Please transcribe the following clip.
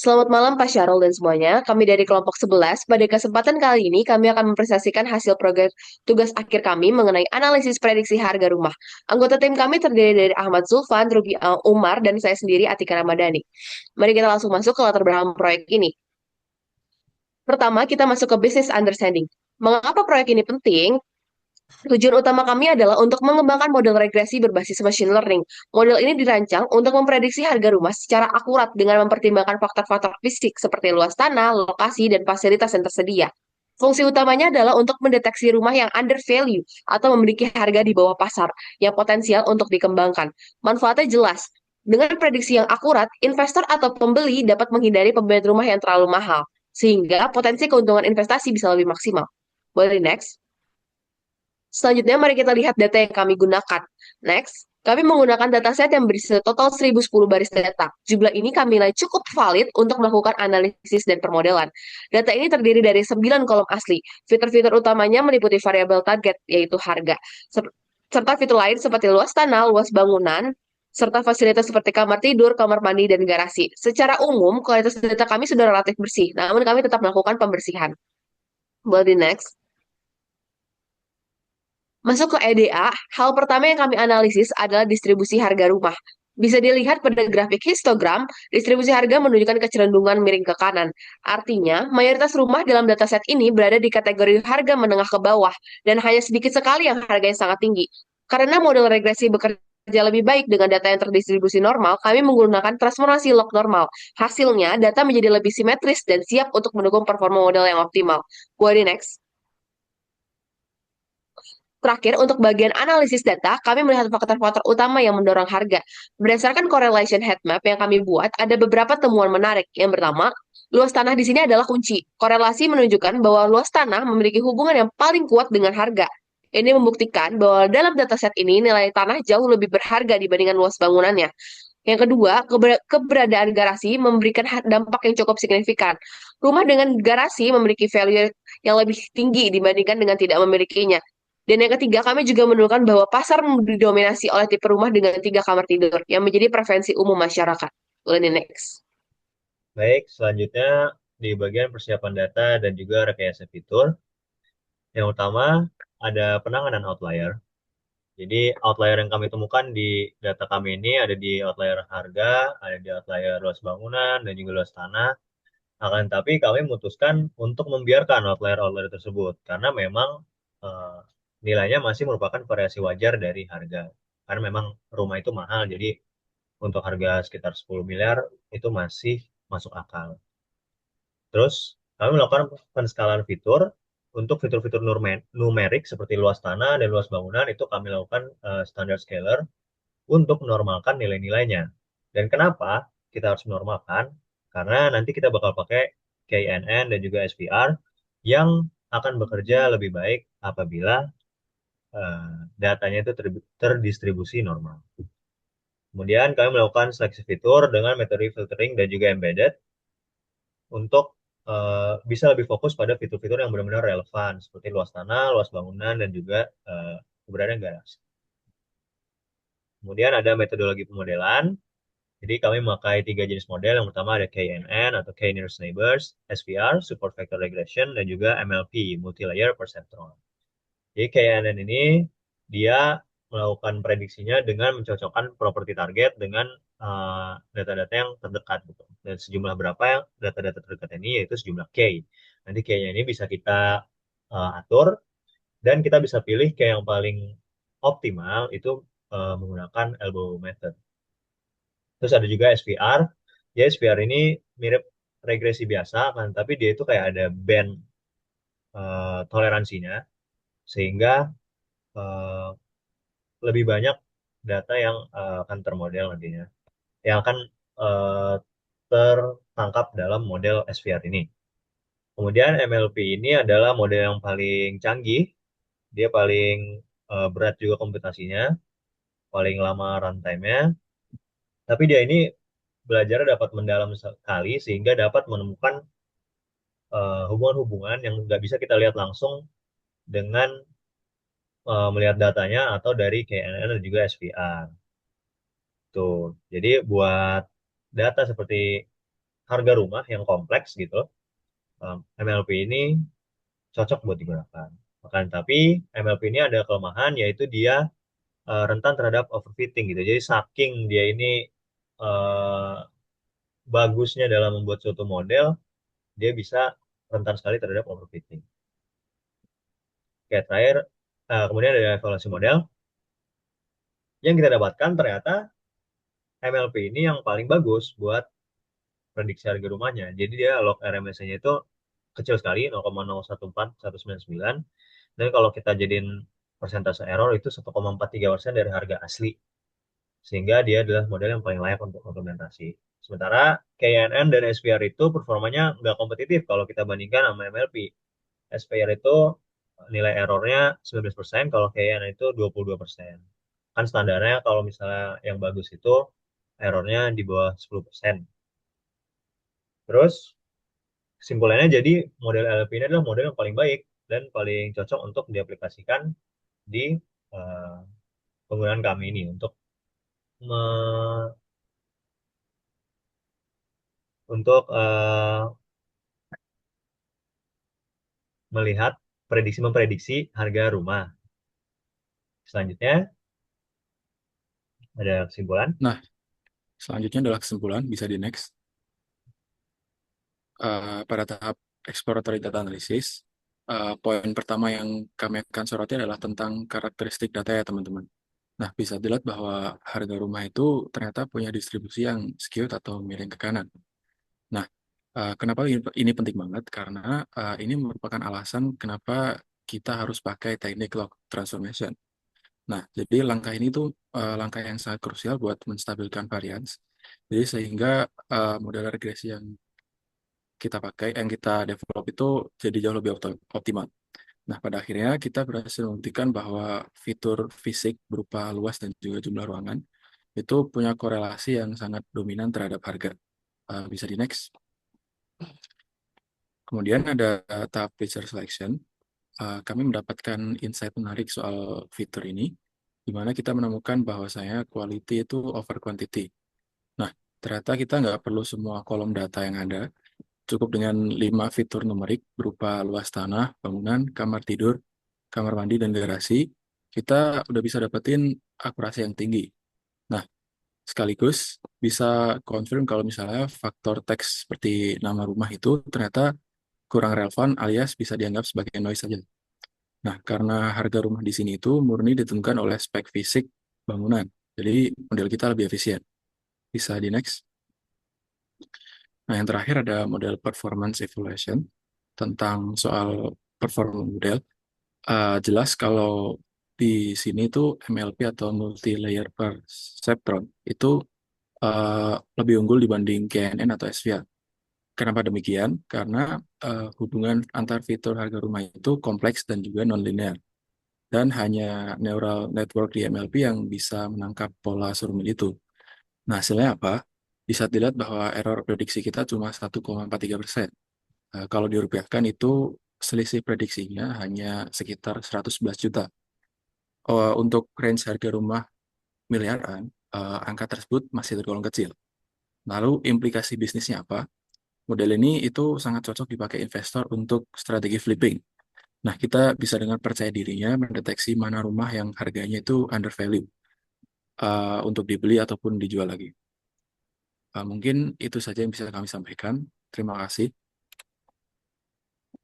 Selamat malam Pak Syarul dan semuanya. Kami dari kelompok 11. Pada kesempatan kali ini kami akan mempresentasikan hasil proyek tugas akhir kami mengenai analisis prediksi harga rumah. Anggota tim kami terdiri dari Ahmad Zulfan, Ruby Umar, dan saya sendiri Atika Ramadhani. Mari kita langsung masuk ke latar belakang proyek ini. Pertama, kita masuk ke business understanding. Mengapa proyek ini penting? Tujuan utama kami adalah untuk mengembangkan model regresi berbasis machine learning. Model ini dirancang untuk memprediksi harga rumah secara akurat dengan mempertimbangkan faktor-faktor fisik seperti luas tanah, lokasi, dan fasilitas yang tersedia. Fungsi utamanya adalah untuk mendeteksi rumah yang under value atau memiliki harga di bawah pasar yang potensial untuk dikembangkan. Manfaatnya jelas. Dengan prediksi yang akurat, investor atau pembeli dapat menghindari pembelian rumah yang terlalu mahal, sehingga potensi keuntungan investasi bisa lebih maksimal. Boleh next? Selanjutnya, mari kita lihat data yang kami gunakan. Next, kami menggunakan dataset yang berisi total 1010 baris data. Jumlah ini kami nilai cukup valid untuk melakukan analisis dan permodelan. Data ini terdiri dari 9 kolom asli. Fitur-fitur utamanya meliputi variabel target, yaitu harga, serta fitur lain seperti luas tanah, luas bangunan, serta fasilitas seperti kamar tidur, kamar mandi, dan garasi. Secara umum, kualitas data kami sudah relatif bersih, namun kami tetap melakukan pembersihan. Boleh di next. Masuk ke EDA, hal pertama yang kami analisis adalah distribusi harga rumah. Bisa dilihat pada grafik histogram, distribusi harga menunjukkan kecenderungan miring ke kanan. Artinya, mayoritas rumah dalam dataset ini berada di kategori harga menengah ke bawah, dan hanya sedikit sekali yang harganya sangat tinggi. Karena model regresi bekerja lebih baik dengan data yang terdistribusi normal, kami menggunakan transformasi log normal. Hasilnya, data menjadi lebih simetris dan siap untuk mendukung performa model yang optimal. Boleh next. Terakhir, untuk bagian analisis data, kami melihat faktor-faktor utama yang mendorong harga. Berdasarkan correlation heat map yang kami buat, ada beberapa temuan menarik. Yang pertama, luas tanah di sini adalah kunci. Korelasi menunjukkan bahwa luas tanah memiliki hubungan yang paling kuat dengan harga. Ini membuktikan bahwa dalam dataset ini nilai tanah jauh lebih berharga dibandingkan luas bangunannya. Yang kedua, keberadaan garasi memberikan dampak yang cukup signifikan. Rumah dengan garasi memiliki value yang lebih tinggi dibandingkan dengan tidak memilikinya. Dan yang ketiga, kami juga menemukan bahwa pasar didominasi oleh tipe rumah dengan 3 kamar tidur, yang menjadi preferensi umum masyarakat. Boleh di next. Baik, selanjutnya di bagian persiapan data dan juga rekayasa fitur. Yang utama ada penanganan outlier. Jadi outlier yang kami temukan di data kami ini ada di outlier harga, ada di outlier luas bangunan, dan juga luas tanah. Akan tapi kami memutuskan untuk membiarkan outlier-outlier tersebut karena memang eh, nilainya masih merupakan variasi wajar dari harga. Karena memang rumah itu mahal, jadi untuk harga sekitar 10 miliar itu masih masuk akal. Terus kami melakukan penskalan fitur untuk fitur-fitur numerik seperti luas tanah dan luas bangunan itu kami lakukan standard scaler untuk menormalkan nilai-nilainya. Dan kenapa kita harus menormalkan? Karena nanti kita bakal pakai KNN dan juga SPR yang akan bekerja lebih baik apabila datanya itu terdistribusi normal. Kemudian kami melakukan seleksi fitur dengan metode filtering dan juga embedded untuk bisa lebih fokus pada fitur-fitur yang benar-benar relevan seperti luas tanah, luas bangunan, dan juga keberadaan garasi. Kemudian ada metodologi pemodelan. Jadi kami memakai 3 jenis model. Yang pertama ada KNN atau K Nearest Neighbors, SPR, Support Vector Regression, dan juga MLP, Multi-Layer Perceptron. Jadi KNN ini dia melakukan prediksinya dengan mencocokkan properti target dengan data-data yang terdekat gitu. Dan sejumlah berapa yang data-data terdekat ini yaitu sejumlah K. Nanti K-nya ini bisa kita atur dan kita bisa pilih K yang paling optimal itu menggunakan elbow method. Terus ada juga SPR. Ya SPR ini mirip regresi biasa kan, tapi dia itu kayak ada band toleransinya sehingga eh, lebih banyak data yang akan termodel nantinya, yang akan eh, tertangkap dalam model SVR ini. Kemudian MLP ini adalah model yang paling canggih, dia paling berat juga komputasinya, paling lama runtime-nya, tapi dia ini belajar dapat mendalam sekali sehingga dapat menemukan hubungan-hubungan yang nggak bisa kita lihat langsung dengan melihat datanya atau dari KNN dan juga SVR. Tuh, jadi buat data seperti harga rumah yang kompleks gitu, MLP ini cocok buat digunakan. Bahkan tapi MLP ini ada kelemahan yaitu dia rentan terhadap overfitting gitu. Jadi saking dia ini eh, bagusnya dalam membuat suatu model, dia bisa rentan sekali terhadap overfitting. Oke, terakhir, kemudian ada evaluasi model. Yang kita dapatkan ternyata MLP ini yang paling bagus buat prediksi harga rumahnya. Jadi dia log RMS-nya itu kecil sekali, 0,014199. Dan kalau kita jadiin persentase error itu 1,43% dari harga asli. Sehingga dia adalah model yang paling layak untuk implementasi. Sementara KNN dan SPR itu performanya nggak kompetitif kalau kita bandingkan sama MLP. SPR itu nilai errornya 19%, kalau KNN itu 22%. Kan standarnya kalau misalnya yang bagus itu errornya di bawah 10%. Terus kesimpulannya jadi model LLP ini adalah model yang paling baik dan paling cocok untuk diaplikasikan di eh, penggunaan kami ini untuk me- untuk melihat memprediksi harga rumah. Selanjutnya ada kesimpulan. Nah, selanjutnya adalah kesimpulan, bisa di next. Pada tahap exploratory data analysis, poin pertama yang kami akan soroti adalah tentang karakteristik data ya teman-teman. Nah, bisa dilihat bahwa harga rumah itu ternyata punya distribusi yang skewed atau miring ke kanan. Nah, kenapa ini penting banget? Karena ini merupakan alasan kenapa kita harus pakai teknik log transformation. Nah, jadi langkah ini tuh langkah yang sangat krusial buat menstabilkan varians. Jadi sehingga model regresi yang kita pakai, yang kita develop itu jadi jauh lebih optimal. Nah, pada akhirnya kita berhasil membuktikan bahwa fitur fisik berupa luas dan juga jumlah ruangan itu punya korelasi yang sangat dominan terhadap harga. Bisa di next. Kemudian ada tahap feature selection. Kami mendapatkan insight menarik soal fitur ini, di mana kita menemukan bahwasanya quality itu over quantity. Nah, ternyata kita nggak perlu semua kolom data yang ada, cukup dengan 5 fitur numerik berupa luas tanah, bangunan, kamar tidur, kamar mandi, dan garasi, kita udah bisa dapetin akurasi yang tinggi. Nah, sekaligus bisa confirm kalau misalnya faktor teks seperti nama rumah itu ternyata kurang relevan alias bisa dianggap sebagai noise saja. Nah, karena harga rumah di sini itu murni ditentukan oleh spek fisik bangunan. Jadi model kita lebih efisien. Bisa di next. Nah, yang terakhir ada model performance evaluation tentang soal performance model. Jelas kalau di sini tuh MLP atau multi-layer perceptron itu lebih unggul dibanding KNN atau SVR. Kenapa demikian? Karena hubungan antar fitur harga rumah itu kompleks dan juga non-linear. Dan hanya neural network di MLP yang bisa menangkap pola serumit itu. Nah, hasilnya apa? Bisa dilihat bahwa error prediksi kita cuma 1,43%. Kalau dirupiahkan itu selisih prediksinya hanya sekitar 111 juta. Untuk range harga rumah miliaran, angka tersebut masih tergolong kecil. Lalu implikasi bisnisnya apa? Model ini itu sangat cocok dipakai investor untuk strategi flipping. Nah, kita bisa dengan percaya dirinya mendeteksi mana rumah yang harganya itu undervalue untuk dibeli ataupun dijual lagi. Mungkin itu saja yang bisa kami sampaikan. Terima kasih.